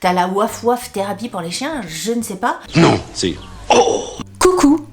T'as la waf waf thérapie pour les chiens, je ne sais pas. Non, c'est... Coucou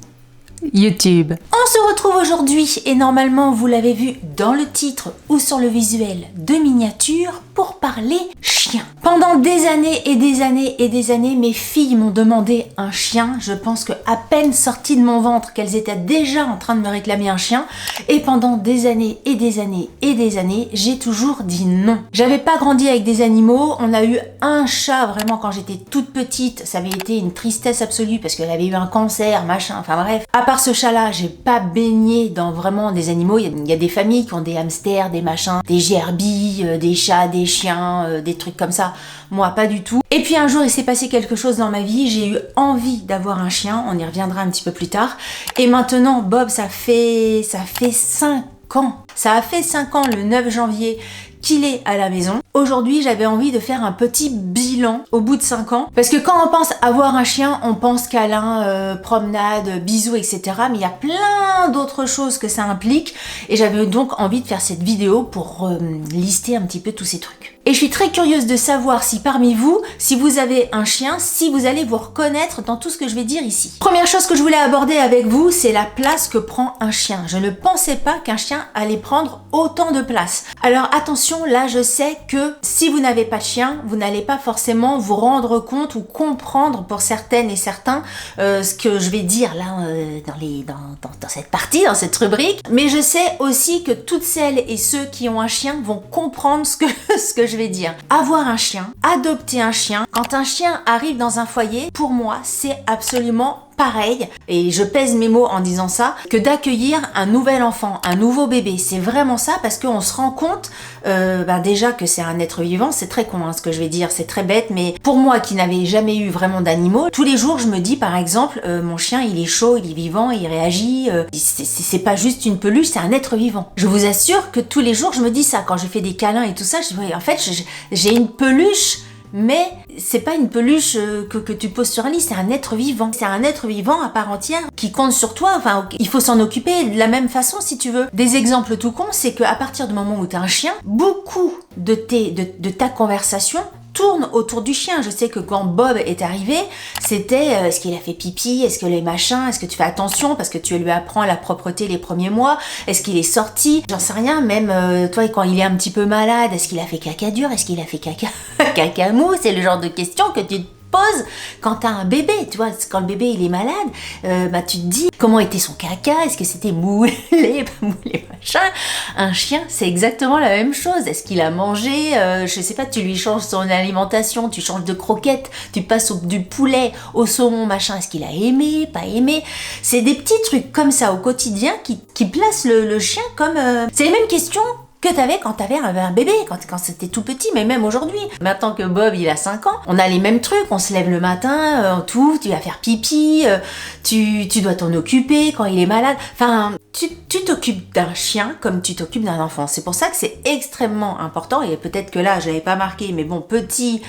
YouTube. On se retrouve aujourd'hui et normalement vous l'avez vu dans le titre ou sur le visuel de miniature pour parler chien. Pendant des années et des années et des années, mes filles m'ont demandé un chien. Je pense que à peine sorties de mon ventre qu'elles étaient déjà en train de me réclamer un chien. Et pendant des années et des années et des années, j'ai toujours dit non. J'avais pas grandi avec des animaux. On a eu un chat vraiment quand j'étais toute petite. Ça avait été une tristesse absolue parce qu'elle avait eu un cancer, machin, enfin bref. À part ce chat-là, j'ai pas baigné dans vraiment des animaux. Il y a des familles qui ont des hamsters, des machins, des gerbilles, des chats, des chiens, des trucs comme ça. Moi, pas du tout. Et puis un jour, il s'est passé quelque chose dans ma vie. J'ai eu envie d'avoir un chien. On y reviendra un petit peu plus tard. Et maintenant, Bob, ça fait 5 ans. Ça a fait 5 ans le 9 janvier qu'il est à la maison. Aujourd'hui, j'avais envie de faire un petit bilan au bout de 5 ans. Parce que quand on pense avoir un chien, on pense câlin, promenade, bisous, etc. Mais il y a plein d'autres choses que ça implique. Et j'avais donc envie de faire cette vidéo pour lister un petit peu tous ces trucs. Et je suis très curieuse de savoir si parmi vous, si vous avez un chien, si vous allez vous reconnaître dans tout ce que je vais dire ici. Première chose que je voulais aborder avec vous, c'est la place que prend un chien. Je ne pensais pas qu'un chien allait prendre autant de place. Alors attention, là je sais que si vous n'avez pas de chien, vous n'allez pas forcément vous rendre compte ou comprendre pour certaines et certains ce que je vais dire là dans cette partie, dans cette rubrique. Mais je sais aussi que toutes celles et ceux qui ont un chien vont comprendre ce que je vais dire. Avoir un chien, adopter un chien, quand un chien arrive dans un foyer, pour moi, c'est absolument pareil, et je pèse mes mots en disant ça, que d'accueillir un nouvel enfant, un nouveau bébé. C'est vraiment ça, parce qu'on se rend compte déjà que c'est un être vivant. C'est très con ce que je vais dire, c'est très bête, mais pour moi qui n'avais jamais eu vraiment d'animaux, tous les jours je me dis par exemple, mon chien il est chaud, il est vivant, il réagit, c'est pas juste une peluche, c'est un être vivant. Je vous assure que tous les jours je me dis ça, quand je fais des câlins et tout ça, je dis en fait j'ai une peluche, mais c'est pas une peluche que tu poses sur un lit, c'est un être vivant. C'est un être vivant à part entière qui compte sur toi, enfin il faut s'en occuper de la même façon si tu veux. Des exemples tout cons, c'est qu'à partir du moment où tu as un chien, beaucoup de ta conversation tourne autour du chien. Je sais que quand Bob est arrivé, c'était est-ce qu'il a fait pipi, est-ce que les machins, est-ce que tu fais attention parce que tu lui apprends la propreté les premiers mois, est-ce qu'il est sorti, j'en sais rien, même toi quand il est un petit peu malade, est-ce qu'il a fait caca dur, est-ce qu'il a fait caca mou, c'est le genre de questions que tu te poses quand t'as un bébé, tu vois, quand le bébé il est malade, tu te dis comment était son caca, est-ce que c'était moulé, pas moulé, machin. Un chien, c'est exactement la même chose. Est-ce qu'il a mangé, je sais pas, tu lui changes son alimentation, tu changes de croquettes, tu passes du poulet au saumon, machin, est-ce qu'il a aimé, pas aimé. C'est des petits trucs comme ça au quotidien qui placent le chien comme... C'est les mêmes questions que t'avais quand t'avais un bébé, quand c'était tout petit, mais même aujourd'hui. Maintenant que Bob il a 5 ans, on a les mêmes trucs, on se lève le matin, tu vas faire pipi, tu dois t'en occuper quand il est malade. Enfin, tu t'occupes d'un chien comme tu t'occupes d'un enfant. C'est pour ça que c'est extrêmement important, et peut-être que là je l'avais pas marqué, mais bon, petit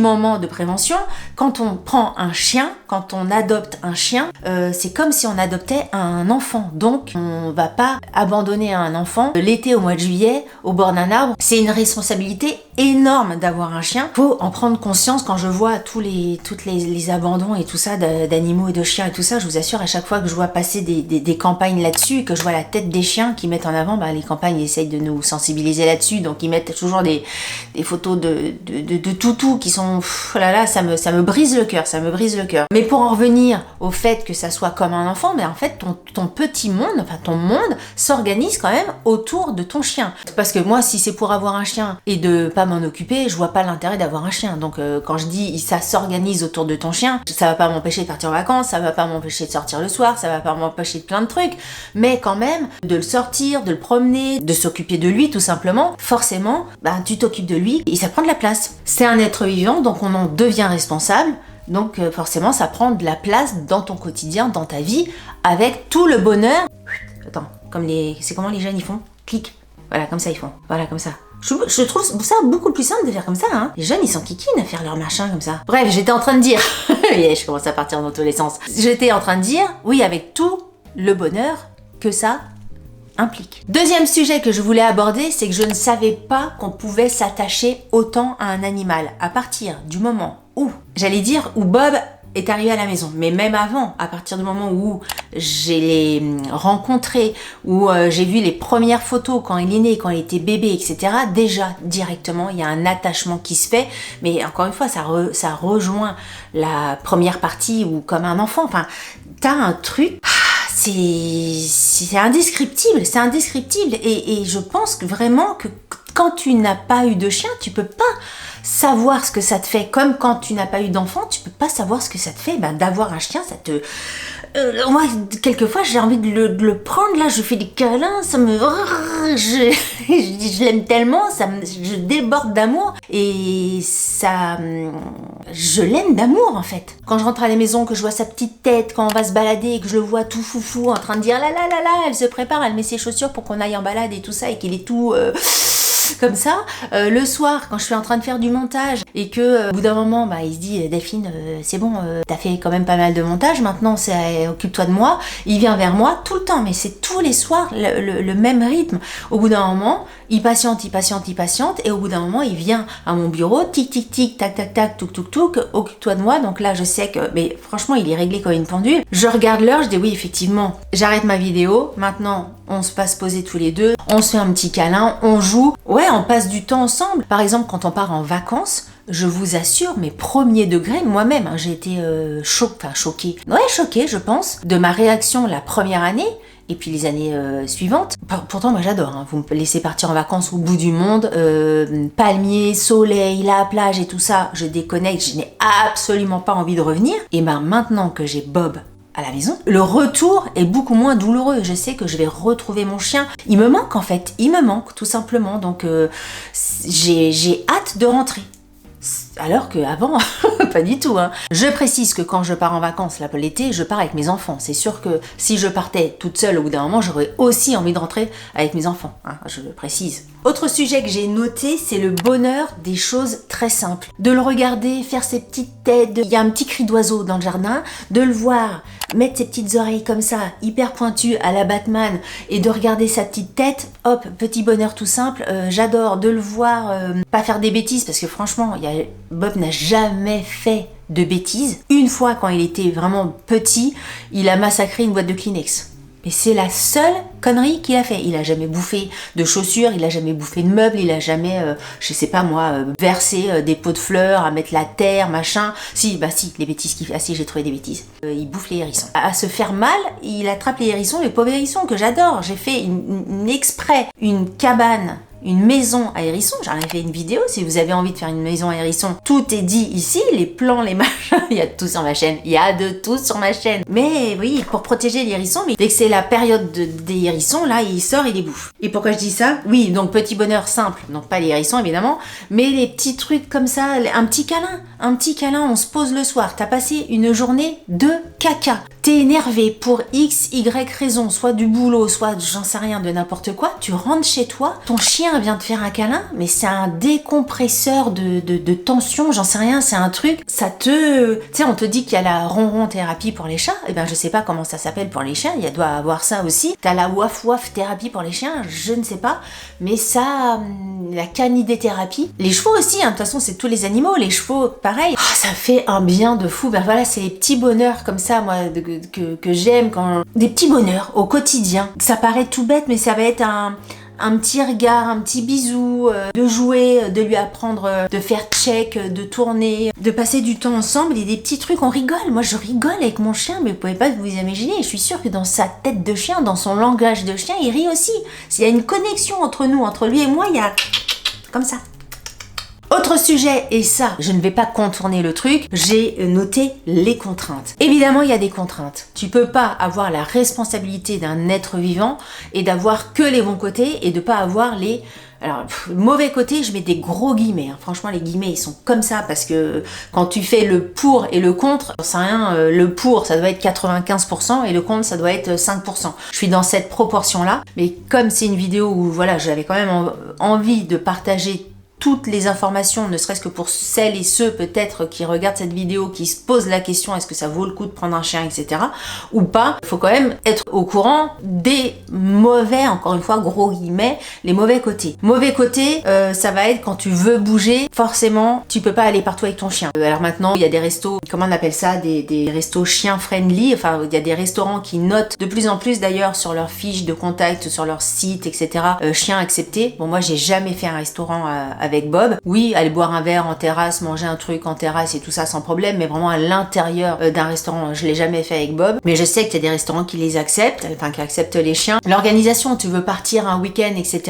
moment de prévention. Quand on prend un chien, quand on adopte un chien, c'est comme si on adoptait un enfant. Donc on va pas abandonner un enfant l'été au mois de juillet au bord d'un arbre. C'est une responsabilité énorme d'avoir un chien. Faut en prendre conscience. Quand je vois toutes les abandons et tout ça d'animaux et de chiens et tout ça, je vous assure, à chaque fois que je vois passer des campagnes là-dessus, que je vois la tête des chiens qui mettent en avant, les campagnes essayent de nous sensibiliser là-dessus, donc ils mettent toujours des photos de toutous qui sont ça me brise le cœur, ça me brise le cœur. Mais pour en revenir au fait que ça soit comme un enfant, en fait ton petit monde, enfin ton monde s'organise quand même autour de ton chien. Parce que moi, si c'est pour avoir un chien et de pas m'en occuper, je vois pas l'intérêt d'avoir un chien. Donc quand je dis ça s'organise autour de ton chien, ça va pas m'empêcher de partir en vacances, ça va pas m'empêcher de sortir le soir, ça va pas m'empêcher de plein de trucs, mais quand même de le sortir, de le promener, de s'occuper de lui tout simplement, forcément, tu t'occupes de lui et ça prend de la place. C'est un être vivant, donc on en devient responsable. Donc forcément ça prend de la place dans ton quotidien, dans ta vie, avec tout le bonheur. Attends, c'est comment les jeunes ils font? Clic. Voilà, comme ça ils font. Voilà, comme ça. Je trouve ça beaucoup plus simple de faire comme ça, hein. Les jeunes, ils sont kikines à faire leur machin comme ça. Bref, j'étais en train de dire... je commence à partir dans tous les sens. J'étais en train de dire, oui, avec tout le bonheur que ça implique. Deuxième sujet que je voulais aborder, c'est que je ne savais pas qu'on pouvait s'attacher autant à un animal à partir du moment où, j'allais dire, où Bob est arrivé à la maison, mais même avant, à partir du moment où j'ai les rencontré, où j'ai vu les premières photos quand il est né, quand il était bébé, etc. Déjà, directement, il y a un attachement qui se fait, mais encore une fois, ça rejoint la première partie où comme un enfant, enfin, t'as un truc, c'est indescriptible, et je pense que vraiment que quand tu n'as pas eu de chien, tu peux pas savoir ce que ça te fait, comme quand tu n'as pas eu d'enfant, tu peux pas savoir ce que ça te fait, d'avoir un chien, ça te... moi, quelquefois, j'ai envie de le prendre, là, je fais des câlins, ça me... je l'aime tellement, je déborde d'amour, et ça... je l'aime d'amour, en fait. Quand je rentre à la maison, que je vois sa petite tête, quand on va se balader, et que je le vois tout foufou, en train de dire là, elle se prépare, elle met ses chaussures pour qu'on aille en balade et tout ça, et qu'il est tout... comme ça, le soir quand je suis en train de faire du montage et que au bout d'un moment il se dit Delphine c'est bon, t'as fait quand même pas mal de montage, maintenant c'est occupe-toi de moi, il vient vers moi tout le temps, mais c'est tous les soirs le même rythme. Au bout d'un moment il patiente et au bout d'un moment il vient à mon bureau, tic tic tic, tac tac tac, touk touk touk, occupe-toi de moi. Donc là je sais que, mais franchement il est réglé comme une pendule. Je regarde l'heure, je dis oui effectivement, j'arrête ma vidéo, maintenant on se passe poser tous les deux, on se fait un petit câlin, on joue, ouais on passe du temps ensemble. Par exemple quand on part en vacances, je vous assure, mes premiers degrés, moi-même, j'ai été choquée je pense, de ma réaction la première année. Et puis les années suivantes, pourtant moi j'adore, vous me laissez partir en vacances au bout du monde, palmiers, soleil, la plage et tout ça, je déconnecte, je n'ai absolument pas envie de revenir. Et maintenant que j'ai Bob à la maison, le retour est beaucoup moins douloureux. Je sais que je vais retrouver mon chien. Il me manque en fait, tout simplement. Donc j'ai hâte de rentrer. Alors qu'avant, pas du tout. Je précise que quand je pars en vacances l'été, je pars avec mes enfants. C'est sûr que si je partais toute seule au bout d'un moment, j'aurais aussi envie de rentrer avec mes enfants. Je le précise. Autre sujet que j'ai noté, c'est le bonheur des choses très simples. De le regarder, faire ses petites têtes. Il y a un petit cri d'oiseau dans le jardin. De le voir mettre ses petites oreilles comme ça, hyper pointues à la Batman, et de regarder sa petite tête, hop, petit bonheur tout simple. J'adore de le voir pas faire des bêtises, parce que franchement, Bob n'a jamais fait de bêtises. Une fois, quand il était vraiment petit, il a massacré une boîte de Kleenex. Mais c'est la seule connerie qu'il a fait. Il a jamais bouffé de chaussures, il a jamais bouffé de meubles, il a jamais, versé des pots de fleurs, à mettre la terre, machin. Si, les bêtises qu'il fait. Ah si, j'ai trouvé des bêtises. Il bouffe les hérissons. À se faire mal, il attrape les hérissons, les pauvres hérissons que j'adore. J'ai fait une cabane, une maison à hérissons. J'en ai fait une vidéo. Si vous avez envie de faire une maison à hérissons, tout est dit ici, les plans, les machins, il y a de tout sur ma chaîne. Il y a de tout sur ma chaîne. Mais oui, pour protéger les hérissons, mais dès que c'est la période des hérissons, là, il sort, il les bouffe. Et pourquoi je dis ça? Oui, donc petit bonheur simple, donc pas les hérissons évidemment, mais les petits trucs comme ça, un petit câlin, on se pose le soir, t'as passé une journée de caca. T'es énervé pour X, Y raison, soit du boulot, soit j'en sais rien, de n'importe quoi, tu rentres chez toi, ton chien vient te faire un câlin, mais c'est un décompresseur de tension, j'en sais rien, c'est un truc, ça te... Tu sais, on te dit qu'il y a la ronron thérapie pour les chats, je sais pas comment ça s'appelle pour les chiens, il doit avoir ça aussi, t'as la waf thérapie pour les chiens, je ne sais pas, mais ça, la canidéthérapie, les chevaux aussi, de toute façon c'est tous les animaux, les chevaux pareil, ça fait un bien de fou. Voilà, c'est les petits bonheurs comme ça, moi, que j'aime, des petits bonheurs au quotidien. Ça paraît tout bête, mais ça va être un petit regard, un petit bisou, de jouer, de lui apprendre, de faire check, de tourner, de passer du temps ensemble et des petits trucs, on rigole. Moi, je rigole avec mon chien, mais vous pouvez pas vous imaginer. Je suis sûre que dans sa tête de chien, dans son langage de chien, il rit aussi. S'il y a une connexion entre nous, entre lui et moi, il y a comme ça. Autre sujet, et ça, je ne vais pas contourner le truc, j'ai noté les contraintes. Évidemment, il y a des contraintes. Tu peux pas avoir la responsabilité d'un être vivant et d'avoir que les bons côtés et de pas avoir les... Alors, mauvais côté, je mets des gros guillemets. Franchement, les guillemets, ils sont comme ça parce que quand tu fais le pour et le contre, j'en sais rien, le pour, ça doit être 95% et le contre, ça doit être 5%. Je suis dans cette proportion-là. Mais comme c'est une vidéo où, voilà, j'avais quand même envie de partager toutes les informations, ne serait-ce que pour celles et ceux peut-être qui regardent cette vidéo, qui se posent la question est-ce que ça vaut le coup de prendre un chien, etc. ou pas. Il faut quand même être au courant des mauvais, encore une fois, gros guillemets, les mauvais côtés. Mauvais côté, ça va être quand tu veux bouger, forcément, tu peux pas aller partout avec ton chien. Alors maintenant, il y a des restos, comment on appelle ça, des restos chien friendly, enfin, il y a des restaurants qui notent de plus en plus d'ailleurs sur leur fiche de contact, sur leur site, etc. Chien accepté. Bon, moi, j'ai jamais fait un restaurant avec Bob. Oui, aller boire un verre en terrasse, manger un truc en terrasse et tout ça sans problème, mais vraiment à l'intérieur d'un restaurant, je l'ai jamais fait avec Bob. Mais je sais qu'il y a des restaurants qui les acceptent, enfin qui acceptent les chiens. L'organisation, tu veux partir un week-end, etc.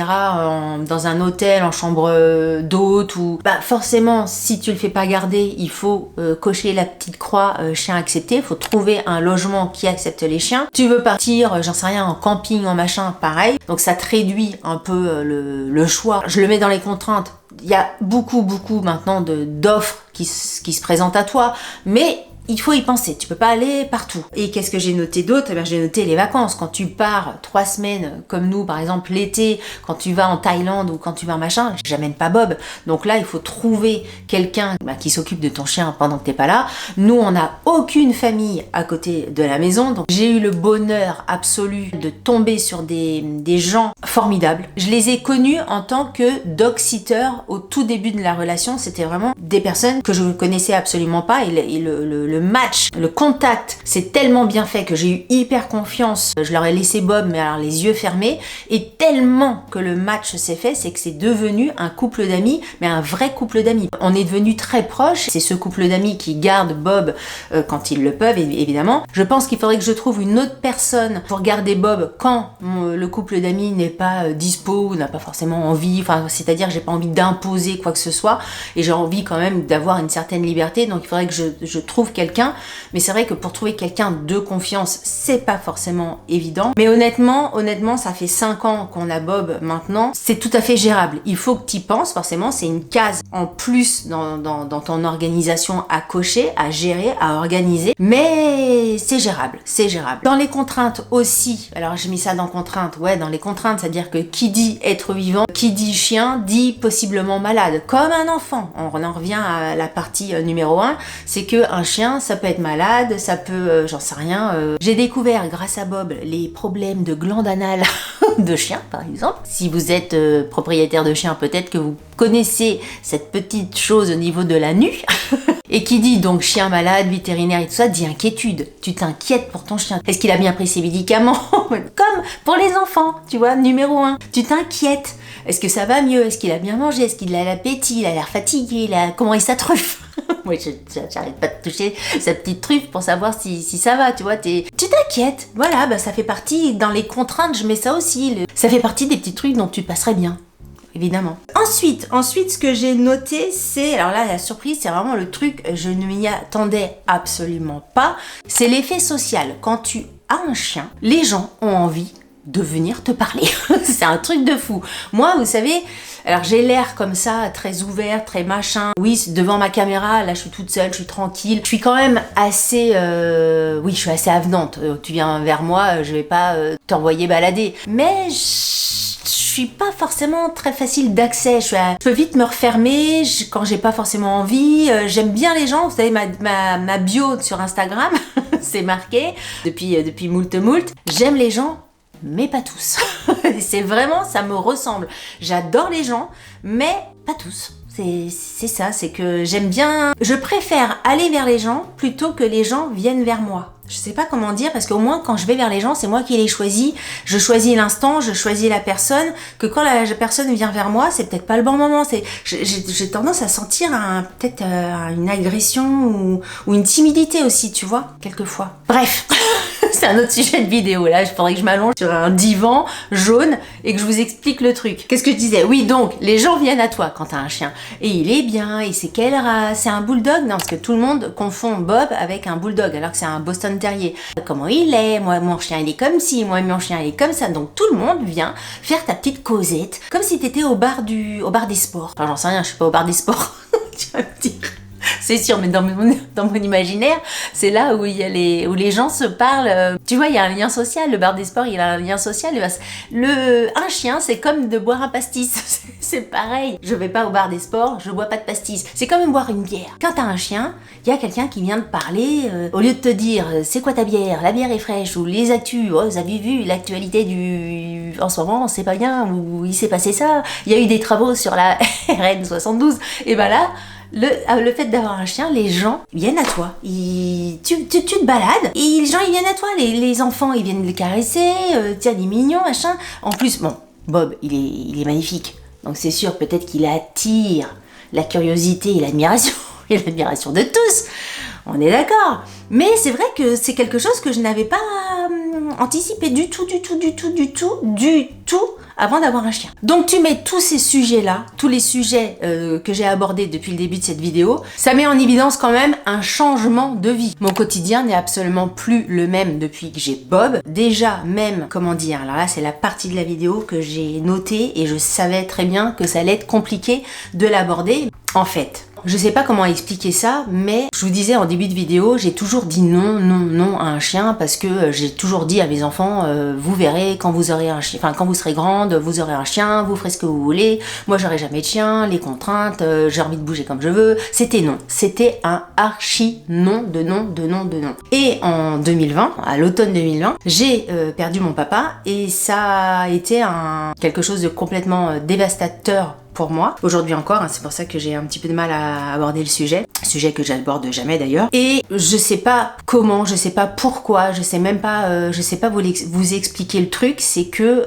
Dans un hôtel, en chambre d'hôte ou... Bah forcément, si tu le fais pas garder, il faut cocher la petite croix chien accepté. Il faut trouver un logement qui accepte les chiens. Tu veux partir, j'en sais rien, en camping, en machin, pareil. Donc ça te réduit un peu le choix. Je le mets dans les contraintes. Il y a beaucoup maintenant d'offres qui se présentent à toi, mais il faut y penser, tu peux pas aller partout. Et qu'est-ce que j'ai noté d'autre? Eh bien, j'ai noté les vacances. Quand tu pars 3 semaines, comme nous par exemple l'été, quand tu vas en Thaïlande ou quand tu vas en machin, j'amène pas Bob. Donc là, il faut trouver quelqu'un qui s'occupe de ton chien pendant que t'es pas là. Nous, on n'a aucune famille à côté de la maison, donc j'ai eu le bonheur absolu de tomber sur des gens formidables. Je les ai connus en tant que dog-sitter au tout début de la relation. C'était vraiment des personnes que je ne connaissais absolument pas et le match, le contact, c'est tellement bien fait que j'ai eu hyper confiance. Je leur ai laissé Bob, mais alors les yeux fermés, et tellement que le match s'est fait, c'est que c'est devenu un couple d'amis, mais un vrai couple d'amis. On est devenus très proches. C'est ce couple d'amis qui garde Bob quand ils le peuvent, évidemment. Je pense qu'il faudrait que je trouve une autre personne pour garder Bob quand le couple d'amis n'est pas dispo ou n'a pas forcément envie. Enfin, c'est-à-dire que j'ai pas envie d'imposer quoi que ce soit, et j'ai envie quand même d'avoir une certaine liberté. Donc il faudrait que je trouve quelqu'un, mais c'est vrai que pour trouver quelqu'un de confiance, c'est pas forcément évident. Mais honnêtement, ça fait 5 ans qu'on a Bob maintenant, c'est tout à fait gérable. Il faut que tu y penses, forcément, c'est une case en plus dans ton organisation à cocher, à gérer, à organiser, mais c'est gérable, c'est gérable. Dans les contraintes aussi, alors j'ai mis ça dans contraintes, ouais, dans les contraintes, c'est-à-dire que qui dit être vivant, qui dit chien, dit possiblement malade, comme un enfant. On en revient à la partie numéro 1, c'est que un chien, ça peut être malade, ça peut, j'en sais rien. J'ai découvert grâce à Bob les problèmes de glande anale de chiens, par exemple. Si vous êtes propriétaire de chien, peut-être que vous connaissez cette petite chose au niveau de la nuque. Et qui dit donc chien malade, vétérinaire et tout ça, dit inquiétude. Tu t'inquiètes pour ton chien. Est-ce qu'il a bien pris ses médicaments? Comme pour les enfants, tu vois, numéro 1. Tu t'inquiètes. Est-ce que ça va mieux? Est-ce qu'il a bien mangé? Est-ce qu'il a l'appétit? Il a l'air fatigué? Comment est sa truffe? Moi, j'arrête pas de toucher sa petite truffe pour savoir si ça va, tu vois. Tu t'inquiètes. Voilà, bah, ça fait partie, dans les contraintes, je mets ça aussi. Ça fait partie des petits trucs dont tu passerais bien. Évidemment. Ensuite, ce que j'ai noté, c'est, alors là, la surprise, c'est vraiment le truc, je ne m'y attendais absolument pas, c'est l'effet social. Quand tu as un chien, les gens ont envie de venir te parler. C'est un truc de fou. Moi, vous savez, alors j'ai l'air comme ça, très ouvert, très machin. Oui, devant ma caméra, là je suis toute seule, je suis tranquille. Je suis quand même assez... oui, je suis assez avenante. Tu viens vers moi, je vais pas t'envoyer balader. Mais je suis pas forcément très facile d'accès. Je peux vite me refermer quand j'ai pas forcément envie. J'aime bien les gens. Vous savez, ma bio sur Instagram, c'est marqué depuis moult. J'aime les gens, mais pas tous. C'est vraiment, ça me ressemble. J'adore les gens, mais pas tous. C'est ça, c'est que j'aime bien... Je préfère aller vers les gens plutôt que les gens viennent vers moi. Je sais pas comment dire, parce qu'au moins quand je vais vers les gens, c'est moi qui les choisis. Je choisis l'instant, je choisis la personne. Que quand la personne vient vers moi, c'est peut-être pas le bon moment. J'ai tendance à sentir peut-être une agression ou une timidité aussi, tu vois, quelquefois. Bref. C'est un autre sujet de vidéo. Là, il faudrait que je m'allonge sur un divan jaune et que je vous explique le truc. Qu'est-ce que je disais? Oui, donc, les gens viennent à toi quand t'as un chien. Et il est bien, et c'est quelle race? C'est un bulldog? Non, parce que tout le monde confond Bob avec un bulldog, alors que c'est un Boston Terrier. Comment il est? Moi, mon chien, il est comme ci. Moi, mon chien, il est comme ça. Donc, tout le monde vient faire ta petite causette, comme si t'étais au bar des sports. Enfin, j'en sais rien, je suis pas au bar des sports. Tu vas me dire. C'est sûr, mais dans mon imaginaire, c'est là où où les gens se parlent. Tu vois, il y a un lien social. Le bar des sports, il a un lien social. Un chien, c'est comme de boire un pastis. C'est pareil. Je vais pas au bar des sports, je bois pas de pastis. C'est comme boire une bière. Quand t'as un chien, il y a quelqu'un qui vient te parler. Au lieu de te dire, c'est quoi ta bière? La bière est fraîche. Ou les actus. Oh, vous avez vu l'actualité en ce moment, c'est pas bien. Ou il s'est passé ça. Il y a eu des travaux sur la RN 72. Et ben là, le fait d'avoir un chien, les gens viennent à toi. Tu te balades et les gens ils viennent à toi. Les enfants ils viennent le caresser. Tiens, il est mignon, machin. En plus, bon, Bob, il est magnifique. Donc c'est sûr, peut-être qu'il attire la curiosité et l'admiration. Et l'admiration de tous. On est d'accord. Mais c'est vrai que c'est quelque chose que je n'avais pas anticipé du tout avant d'avoir un chien. Donc tu mets tous ces sujets-là, tous les sujets que j'ai abordés depuis le début de cette vidéo, ça met en évidence quand même un changement de vie. Mon quotidien n'est absolument plus le même depuis que j'ai Bob. Déjà même, comment dire, alors là c'est la partie de la vidéo que j'ai notée et je savais très bien que ça allait être compliqué de l'aborder. En fait, je sais pas comment expliquer ça, mais je vous disais en début de vidéo, j'ai toujours dit non à un chien parce que j'ai toujours dit à mes enfants, vous verrez quand vous aurez un chien, enfin quand vous serez grande, vous aurez un chien, vous ferez ce que vous voulez, moi j'aurai jamais de chien, les contraintes, j'ai envie de bouger comme je veux. C'était non, c'était un archi non. Et en 2020, à l'automne 2020, j'ai perdu mon papa et ça a été quelque chose de complètement dévastateur pour moi, aujourd'hui encore, hein, c'est pour ça que j'ai un petit peu de mal à aborder le sujet que j'aborde jamais d'ailleurs. Et je sais pas comment, je sais pas pourquoi, je sais même pas, je sais pas vous expliquer le truc, c'est que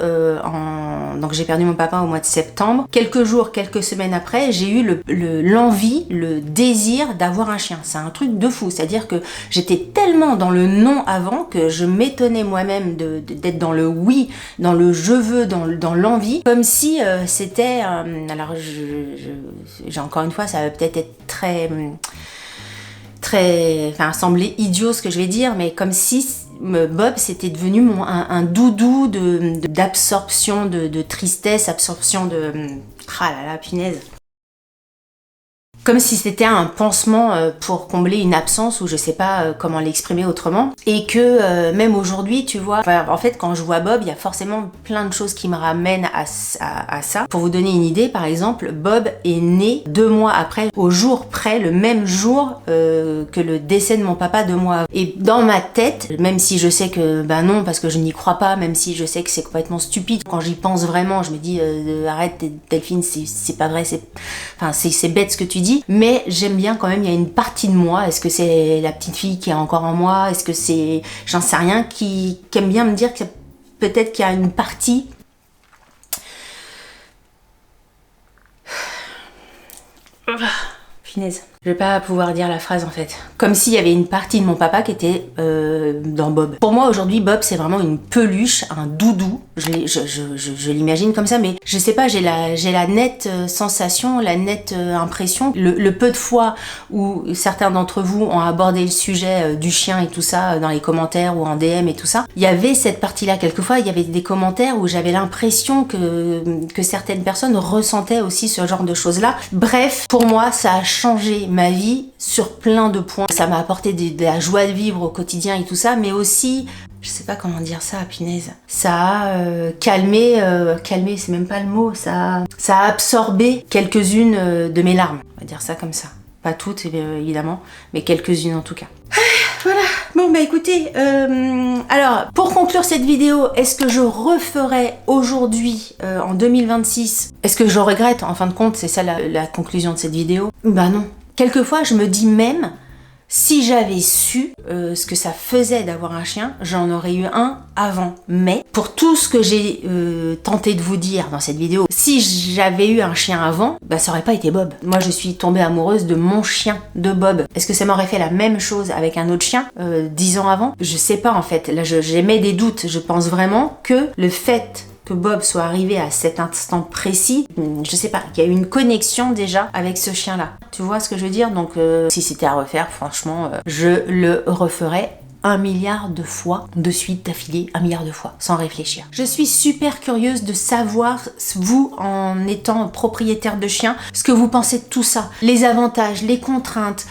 donc j'ai perdu mon papa au mois de septembre. Quelques jours, quelques semaines après, j'ai eu l'envie, le désir d'avoir un chien. C'est un truc de fou, c'est-à-dire que j'étais tellement dans le non avant que je m'étonnais moi-même d'être dans le oui, dans le je veux, dans l'envie, comme si c'était alors, j'ai encore une fois, ça va peut-être être très, enfin, sembler idiot ce que je vais dire, mais comme si Bob c'était devenu un doudou d'absorption, de tristesse, absorption ah là là, punaise. Comme si c'était un pansement pour combler une absence ou je sais pas comment l'exprimer autrement. Et que même aujourd'hui, tu vois, en fait quand je vois Bob, il y a forcément plein de choses qui me ramènent à ça. Pour vous donner une idée, par exemple, Bob est né 2 mois après, au jour près, le même jour que le décès de mon papa 2 mois avant. Et dans ma tête, même si je sais que non, parce que je n'y crois pas, même si je sais que c'est complètement stupide, quand j'y pense vraiment, je me dis arrête Delphine, c'est pas vrai, c'est bête ce que tu dis. Mais j'aime bien quand même, il y a une partie de moi, est-ce que c'est la petite fille qui est encore en moi, est-ce que c'est, j'en sais rien, qui aime bien me dire que peut-être qu'il y a une partie Finesse. Je vais pas pouvoir dire la phrase en fait. Comme s'il y avait une partie de mon papa qui était dans Bob. Pour moi aujourd'hui, Bob c'est vraiment une peluche, un doudou. Je l'imagine comme ça, mais je sais pas, j'ai la nette sensation, la nette impression. Le peu de fois où certains d'entre vous ont abordé le sujet du chien et tout ça dans les commentaires ou en DM et tout ça, il y avait cette partie-là. Quelquefois, il y avait des commentaires où j'avais l'impression que certaines personnes ressentaient aussi ce genre de choses-là. Bref, pour moi, ça a changé ma vie sur plein de points. Ça m'a apporté de la joie de vivre au quotidien et tout ça, mais aussi, je sais pas comment dire ça, punaise. Ça a calmé, c'est même pas le mot, ça a absorbé quelques-unes de mes larmes. On va dire ça comme ça. Pas toutes évidemment, mais quelques-unes en tout cas. Voilà, bon bah écoutez, alors pour conclure cette vidéo, est-ce que je referai aujourd'hui, en 2026, est-ce que je regrette en fin de compte, c'est ça la conclusion de cette vidéo? Bah non. Quelquefois je me dis même, si j'avais su ce que ça faisait d'avoir un chien, j'en aurais eu un avant. Mais pour tout ce que j'ai tenté de vous dire dans cette vidéo, si j'avais eu un chien avant, bah ça aurait pas été Bob. Moi je suis tombée amoureuse de mon chien, de Bob. Est-ce que ça m'aurait fait la même chose avec un autre chien 10 ans avant? Je sais pas en fait. Là j'émets des doutes. Je pense vraiment que le fait que Bob soit arrivé à cet instant précis, je sais pas, qu'il y a eu une connexion déjà avec ce chien-là. Tu vois ce que je veux dire? Donc si c'était à refaire, franchement, je le referais 1 milliard de fois, de suite, d'affilée, 1 milliard de fois, sans réfléchir. Je suis super curieuse de savoir, vous, en étant propriétaire de chien, ce que vous pensez de tout ça. Les avantages, les contraintes,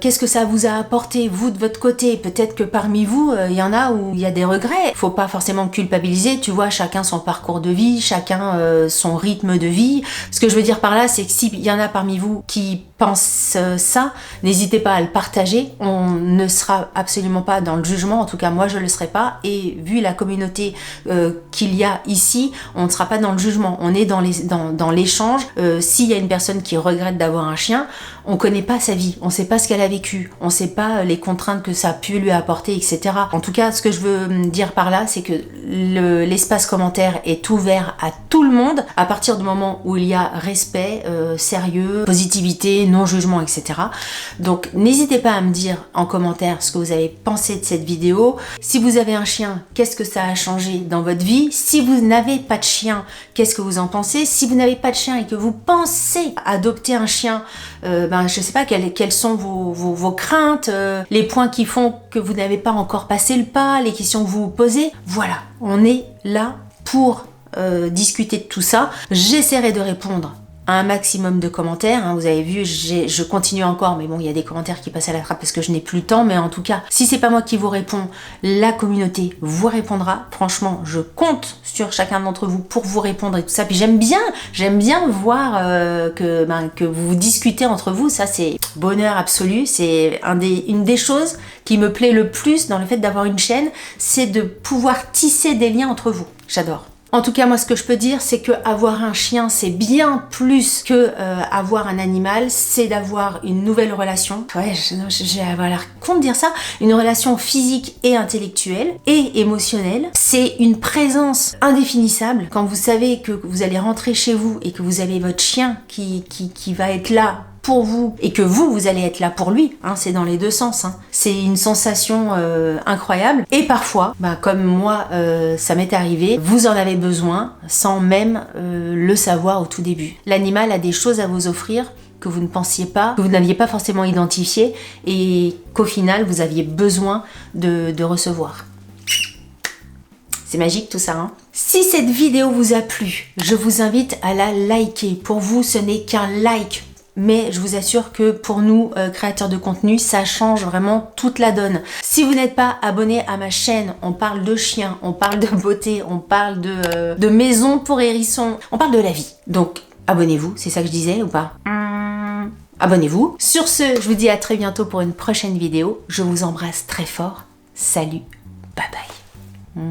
qu'est-ce que ça vous a apporté, vous, de votre côté. Peut-être que parmi vous, il y en a où il y a des regrets. Faut pas forcément culpabiliser, tu vois, chacun son parcours de vie, chacun son rythme de vie. Ce que je veux dire par là, c'est que s'il y en a parmi vous qui pensent ça, n'hésitez pas à le partager. On ne sera absolument pas dans le jugement, en tout cas moi je le serai pas, et vu la communauté qu'il y a ici, on ne sera pas dans le jugement, on est dans l'échange. S'il y a une personne qui regrette d'avoir un chien, on connaît pas sa vie, on sait pas ce qu'elle a vécu, on sait pas les contraintes que ça a pu lui apporter, etc. En tout cas, ce que je veux dire par là, c'est que l'espace commentaire est ouvert à tout le monde à partir du moment où il y a respect, sérieux, positivité, non-jugement, etc. Donc n'hésitez pas à me dire en commentaire ce que vous avez pensé de cette vidéo. Si vous avez un chien, qu'est-ce que ça a changé dans votre vie? Si vous n'avez pas de chien, qu'est-ce que vous en pensez? Si vous n'avez pas de chien et que vous pensez adopter un chien, je sais pas quelles sont vos craintes, les points qui font que vous n'avez pas encore passé le pas, les questions que vous vous posez. Voilà, on est là pour discuter de tout ça. J'essaierai de répondre un maximum de commentaires, hein. Vous avez vu, je continue encore, mais bon, il y a des commentaires qui passent à la trappe parce que je n'ai plus le temps, mais en tout cas, si c'est pas moi qui vous réponds, la communauté vous répondra. Franchement, je compte sur chacun d'entre vous pour vous répondre et tout ça. Puis j'aime bien voir que vous discutez entre vous. Ça, c'est bonheur absolu. C'est une des choses qui me plaît le plus dans le fait d'avoir une chaîne, c'est de pouvoir tisser des liens entre vous. J'adore. En tout cas, moi, ce que je peux dire, c'est que avoir un chien, c'est bien plus que avoir un animal, c'est d'avoir une nouvelle relation. Ouais, j'ai avoir l'air con de dire ça. Une relation physique et intellectuelle et émotionnelle. C'est une présence indéfinissable. Quand vous savez que vous allez rentrer chez vous et que vous avez votre chien qui va être là pour vous et que vous allez être là pour lui, hein, c'est dans les deux sens, hein. C'est une sensation incroyable et parfois, comme moi ça m'est arrivé, vous en avez besoin sans même le savoir au tout début. L'animal a des choses à vous offrir que vous ne pensiez pas, que vous n'aviez pas forcément identifié et qu'au final vous aviez besoin de recevoir. C'est magique tout ça, hein. Si cette vidéo vous a plu, je vous invite à la liker. Pour vous, ce n'est qu'un like. Mais je vous assure que pour nous, créateurs de contenu, ça change vraiment toute la donne. Si vous n'êtes pas abonné à ma chaîne, on parle de chiens, on parle de beauté, on parle de maison pour hérissons, on parle de la vie. Donc, abonnez-vous, c'est ça que je disais ou pas? Abonnez-vous. Sur ce, je vous dis à très bientôt pour une prochaine vidéo. Je vous embrasse très fort. Salut, bye bye.